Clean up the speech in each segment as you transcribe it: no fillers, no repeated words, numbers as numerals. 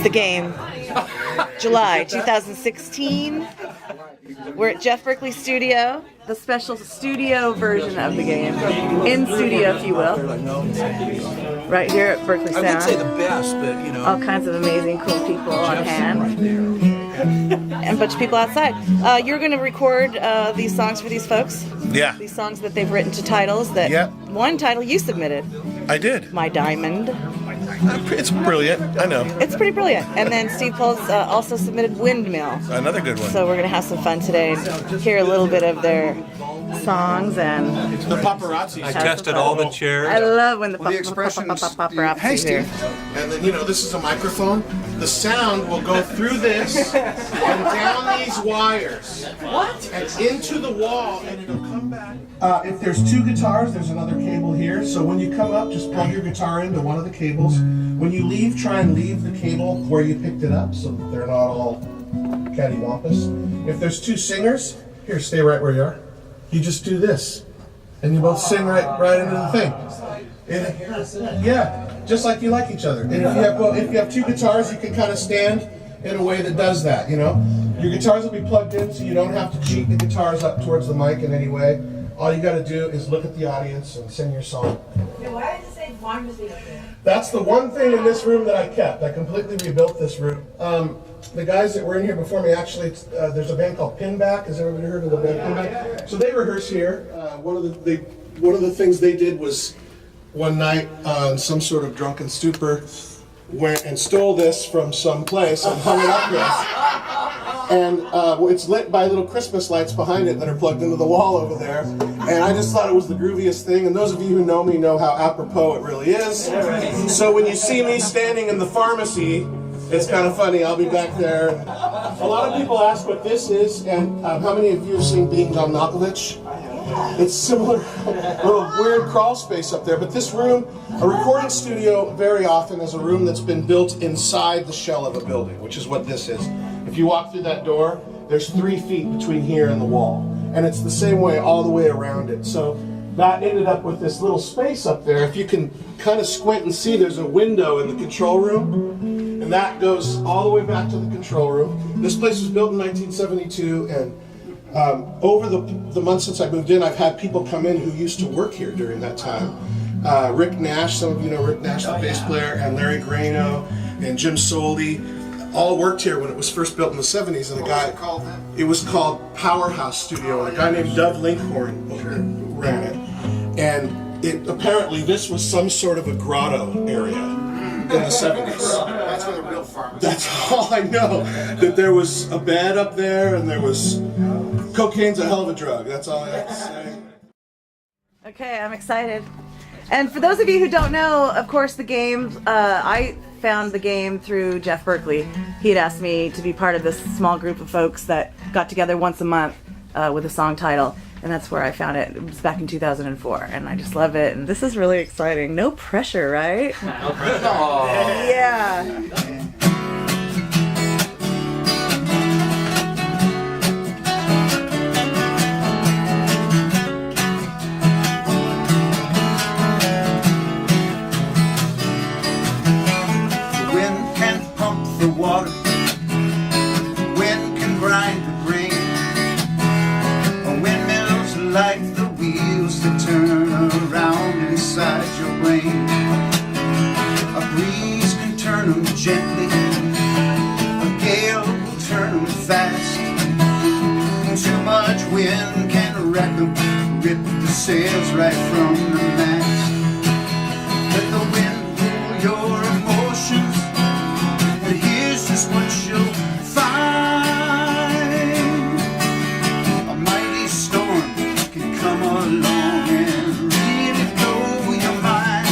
the game. July 2016. We're at Jeff Berkley Studio, the special studio version of the game. In studio, if you will. Right here at Berkeley Sound. I would say the best, but you know. All kinds of amazing, cool people on hand. And a bunch of people outside. You're going to record these songs for these folks? Yeah. These songs that they've written to titles that... Yeah. One title you submitted. I did. My Diamond. It's brilliant, I know. It's pretty brilliant. And then Steve Pulse also submitted Windmill. Another good one. So we're going to have some fun today and hear a little bit of their songs and... The paparazzi. I tested all the chairs. I love when the paparazzi Hey, Steve. And then, you know, this is a microphone. The sound will go through this and down these wires. What? And into the wall, and it'll come back. If there's two guitars, there's another cable here. So when you come up, just plug your guitar into one of the cables. When you leave, try and leave the cable where you picked it up so that they're not all cattywampus. If there's two singers, here, stay right where you are. You just do this, and you both sing right into the thing. And, yeah, just like you like each other. And if you have two guitars, you can kind of stand in a way that does that, you know? Your guitars will be plugged in so you don't have to cheat the guitars up towards the mic in any way. All you got to do is look at the audience and sing your song. Why does it say pharmacy up there? That's the one thing in this room that I kept. I completely rebuilt this room. The guys that were in here before me, actually, there's a band called Pinback. Has everybody heard of the band Pinback? So they rehearse here. One of the things they did was one night on some sort of drunken stupor went and stole this from some place and hung it up here. And it's lit by little Christmas lights behind it that are plugged into the wall over there. And I just thought it was the grooviest thing. And those of you who know me know how apropos it really is. So when you see me standing in the pharmacy, it's kind of funny. I'll be back there. A lot of people ask what this is, and how many of you have seen Being John Malkovich? It's similar, little weird crawl space up there. But this room, a recording studio very often is a room that's been built inside the shell of a building, which is what this is. If you walk through that door, there's 3 feet between here and the wall. And it's the same way all the way around it. So that ended up with this little space up there. If you can kind of squint and see, there's a window in the control room. And that goes all the way back to the control room. This place was built in 1972, and over the months since I moved in, I've had people come in who used to work here during that time. Rick Nash, some of you know Rick Nash, the bass player, and Larry Grano, and Jim Soldi, all worked here when it was first built in the 70s. And it was called Powerhouse Studio, and a guy named Dove Linkhorn ran it. And apparently this was some sort of a grotto area in the 70s. That's where the real farm is. That's all I know. That there was a bed up there, and there was cocaine's a hell of a drug. That's all I have to say. Okay, I'm excited. And for those of you who don't know, of course, the game, I found the game through Jeff Berkley. He had asked me to be part of this small group of folks that got together once a month with a song title. And that's where I found it. It was back in 2004, and I just love it. And this is really exciting. No pressure, right? No pressure. Yeah. The wind can pump the water. The wind can grind the grain. A windmill's like the wheels that turn around inside your brain. A breeze can turn them gently. A gale will turn them fast. Too much wind can wreck them, rip the sails right from the mast. Let the wind rule your emotions, and here's just what you'll find. A mighty storm can come along and really blow your mind.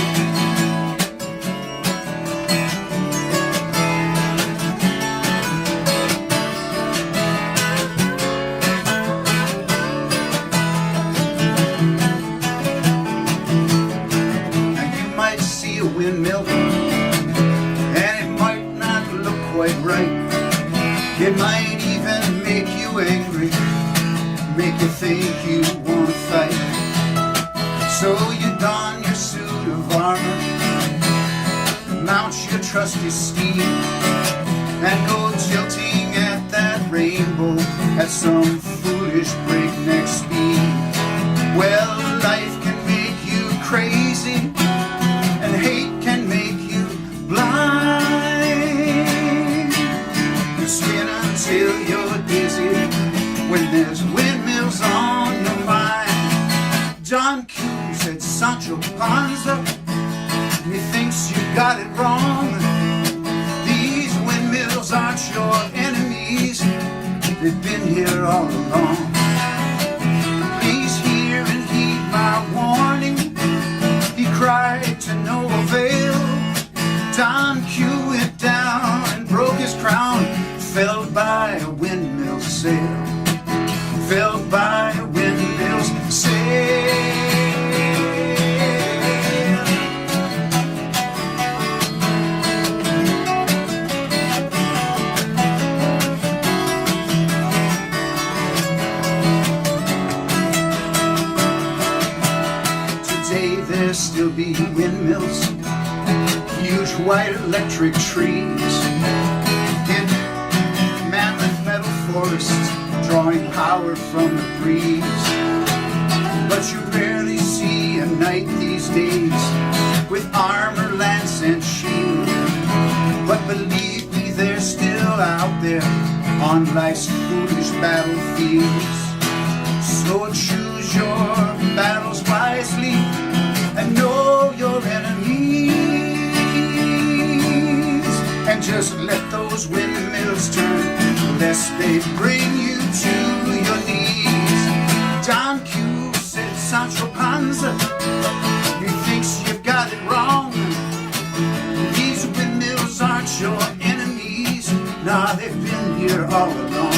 Now you might see a windmill, and it might not look quite right. It might even make you angry, make you think you want to fight. So you don your suit of armor, mount your trusty steed, and go tilting at that rainbow at some foolish breakneck speed. Well, life can make you crazy, and hate can make you blind. You spin until you're dizzy when there's windmills on your mind. John Q said Sancho Panza, he thinks you got it wrong. These windmills aren't your enemies, they've been here all along. Please hear and heed my warning, he cried to no avail. Don Q went down and broke his crown, felled by a windmill sail, felled by a windmill's sail. There still be windmills, huge white electric trees in mammoth metal forests, drawing power from the breeze. But you rarely see a knight these days with armor, lance, and shield. But believe me, they're still out there on life's foolish battlefields. So choose your battles wisely and know your enemies, and just let those windmills turn lest they bring you to your knees. John Q said Sancho Panza, he thinks you've got it wrong. These windmills aren't your enemies, nah, they've been here all along.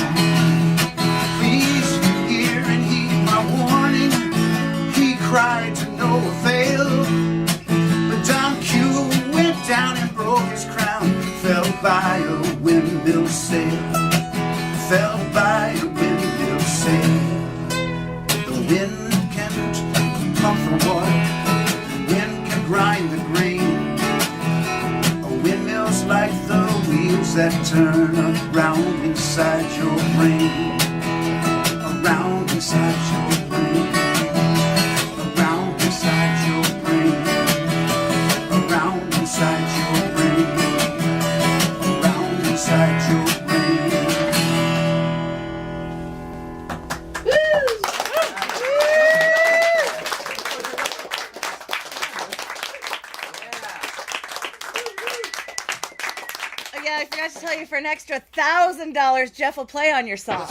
Please hear and heed my warning, he cried to no avail. But Don Q went down and broke his crown, fell by a windmill sail, fell by a windmill sail. The wind can pump the water, the wind can grind the grain. A windmill's like the wheels that turn around inside your brain, around inside your brain. Inside your brain, around inside your brain. Oh, yeah, I forgot to tell you, for an extra $1,000, Jeff will play on your song.